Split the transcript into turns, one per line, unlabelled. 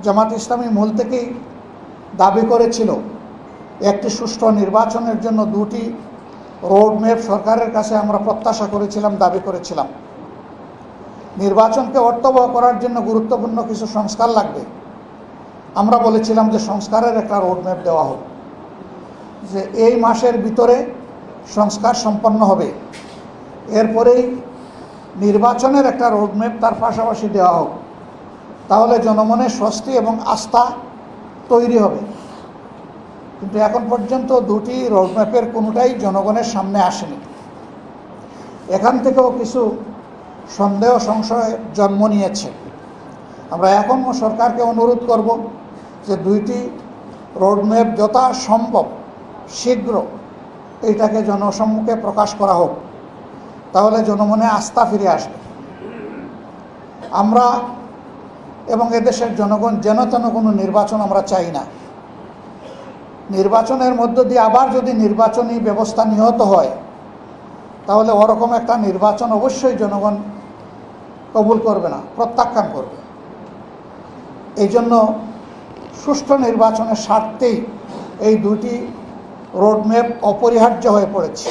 জামাত ইসলামী মূল থেকেই দাবি করেছিল একটি সুষ্ঠু নির্বাচনের জন্য দুটি রোডম্যাপ সরকারের কাছে আমরা প্রত্যাশা করেছিলাম, দাবি করেছিলাম। নির্বাচনকে অর্থবহ করার জন্য গুরুত্বপূর্ণ কিছু সংস্কার লাগবে। আমরা বলেছিলাম যে সংস্কারের একটা রোডম্যাপ দেওয়া হোক, যে এই মাসের ভিতরে সংস্কার সম্পন্ন হবে, এরপরেই নির্বাচনের একটা রোডম্যাপ তার পাশাপাশি দেওয়া হোক। তাহলে জনমনের স্বস্তি এবং আস্থা তৈরি হবে। কিন্তু এখন পর্যন্ত দুটি রোডম্যাপের কোনোটাই জনগণের সামনে আসেনি। এখান থেকেও কিছু সন্দেহ সংশয় জন্ম নিয়েছে। আমরা এখনও সরকারকে অনুরোধ করব যে দুইটি রোডম্যাপ যথাসম্ভব শীঘ্র এইটাকে জনসম্মুখে প্রকাশ করা হোক, তাহলে জনমনে আস্থা ফিরে আসবে। আমরা এবং এদেশের জনগণ যেন তেন কোনো নির্বাচন আমরা চাই না। নির্বাচনের মধ্য দিয়ে আবার যদি নির্বাচনী ব্যবস্থা নিহত হয়, তাহলে ওরকম একটা নির্বাচন অবশ্যই জনগণ কবুল করবে না, প্রত্যাখ্যান করবে। এই জন্য সুষ্ঠু নির্বাচনের স্বার্থেই এই দুটি রোডম্যাপ অপরিহার্য হয়ে পড়েছে।